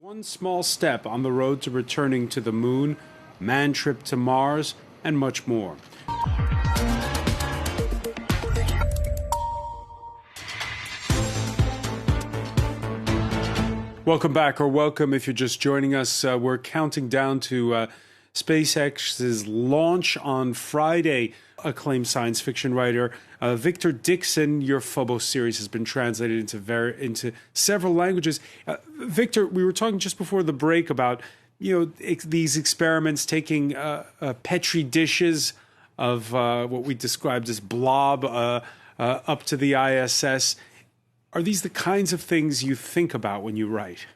One small step on the road to returning to the moon, man trip to Mars, and much more. Welcome back, or welcome if you're just joining us. We're counting down to SpaceX's launch on Friday. Acclaimed science fiction writer Victor Dixon, your PHOBOS series has been translated into several languages. Victor, we were talking just before the break about these experiments taking petri dishes of what we described as blob up to the ISS. Are these the kinds of things you think about when you write?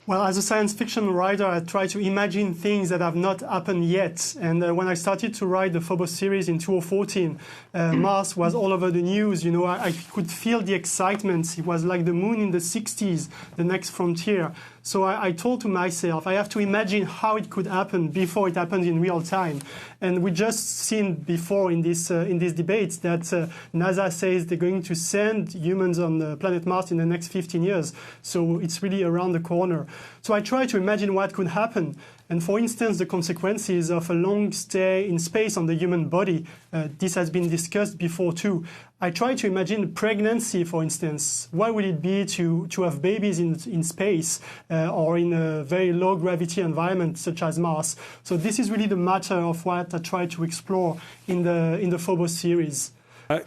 Well, as a science fiction writer, I try to imagine things that have not happened yet. And when I started to write the PHOBOS series in 2014, Mars was all over the news. I could feel the excitement. It was like the moon in the 60s, the next frontier. So I told to myself, I have to imagine how it could happen before it happens in real time. And we just seen before in this debate that NASA says they're going to send humans on the planet Mars in the next 15 years. So it's really around the corner. So I try to imagine what could happen. And for instance, the consequences of a long stay in space on the human body. This has been discussed before too. I try to imagine pregnancy, for instance. What would it be to have babies in space or in a very low gravity environment such as Mars? So this is really the matter of what I try to explore in the PHOBOS series.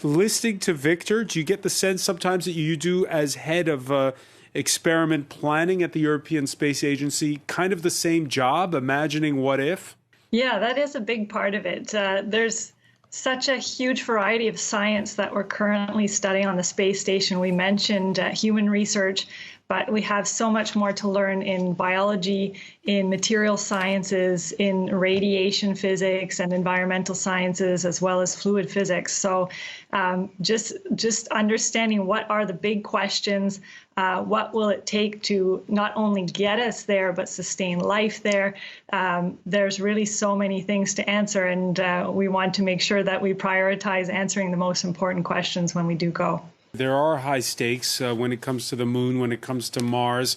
Listening to Victor, do you get the sense sometimes that you do as head of experiment planning at the European Space Agency kind of the same job, imagining what if? Yeah, that is a big part of it. There's such a huge variety of science that we're currently studying on the space station. We mentioned human research, but we have so much more to learn in biology, in material sciences, in radiation physics and environmental sciences, as well as fluid physics. So just understanding what are the big questions, what will it take to not only get us there, but sustain life there. There's really so many things to answer, and we want to make sure that we prioritize answering the most important questions when we do go. There are high stakes when it comes to the moon, when it comes to Mars.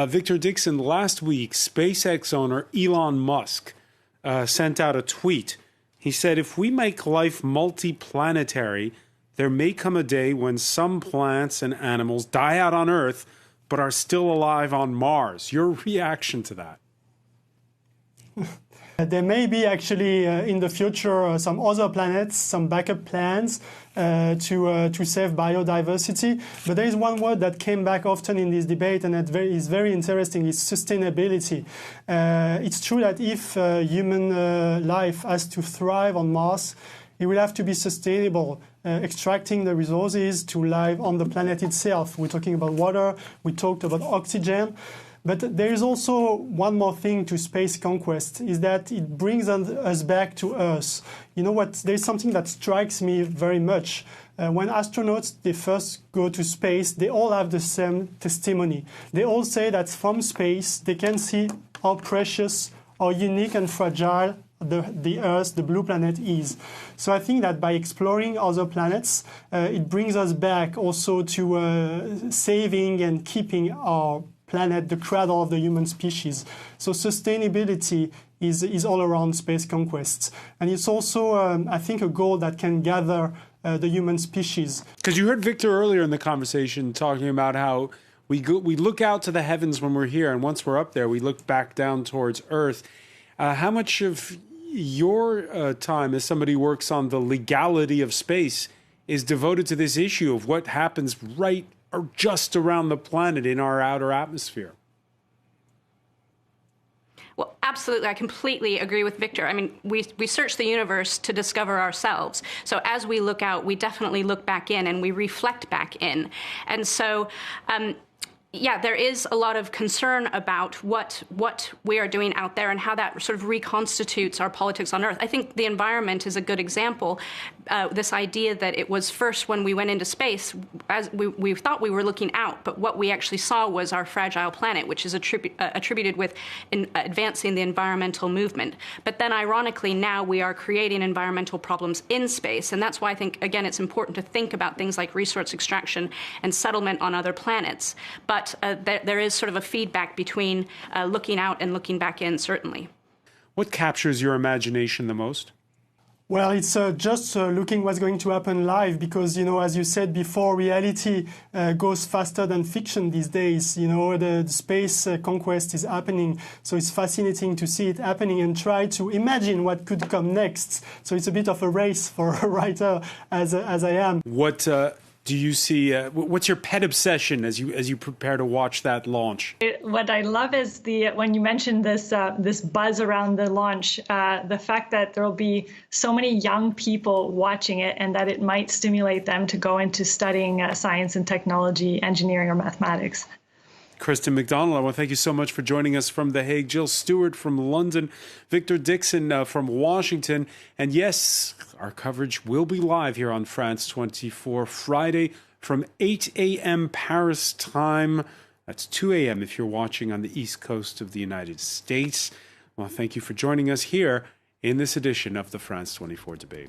Victor Dixon, last week, SpaceX owner Elon Musk sent out a tweet. He said, if we make life multiplanetary, there may come a day when some plants and animals die out on Earth, but are still alive on Mars. Your reaction to that? There may be actually in the future some other planets, some backup plans to save biodiversity. But there is one word that came back often in this debate, and that is very interesting, is sustainability. It's true that if human life has to thrive on Mars, it will have to be sustainable, extracting the resources to live on the planet itself. We're talking about water, we talked about oxygen. But there is also one more thing to space conquest, is that it brings us back to Earth. You know what? There's something that strikes me very much. When astronauts, they first go to space, they all have the same testimony. They all say that from space, they can see how precious, how unique and fragile the Earth, the blue planet, is. So I think that by exploring other planets, it brings us back also to saving and keeping our planet, the cradle of the human species. So sustainability is all around space conquests. And it's also, I think, a goal that can gather the human species. Because you heard Victor earlier in the conversation talking about how we look out to the heavens when we're here, and once we're up there, we look back down towards Earth. How much of your time, as somebody who works on the legality of space, is devoted to this issue of what happens right or just around the planet in our outer atmosphere? Well, absolutely. I completely agree with Victor. I mean, we search the universe to discover ourselves. So as we look out, we definitely look back in and we reflect back in. And so, yeah, there is a lot of concern about what we are doing out there and how that sort of reconstitutes our politics on Earth. I think the environment is a good example this idea that it was first when we went into space, as we thought we were looking out, but what we actually saw was our fragile planet, which is attributed with advancing the environmental movement. But then ironically, now we are creating environmental problems in space. And that's why I think, again, it's important to think about things like resource extraction and settlement on other planets. But there is sort of a feedback between looking out and looking back in, certainly. What captures your imagination the most? Well, it's just looking what's going to happen live because, as you said before, reality goes faster than fiction these days. The space conquest is happening. So it's fascinating to see it happening and try to imagine what could come next. So it's a bit of a race for a writer as I am. What do you see? What's your pet obsession as you prepare to watch that launch? What I love is when you mentioned this buzz around the launch, the fact that there will be so many young people watching it, and that it might stimulate them to go into studying science and technology, engineering, or mathematics. Kirsten MCDONELL, I want to thank you so much for joining us from The Hague. Jill STUART from London, Victor Dixon from Washington. And yes, our coverage will be live here on France 24 Friday from 8 a.m. Paris time. That's 2 a.m. if you're watching on the East Coast of the United States. Well, thank you for joining us here in this edition of the France 24 debate.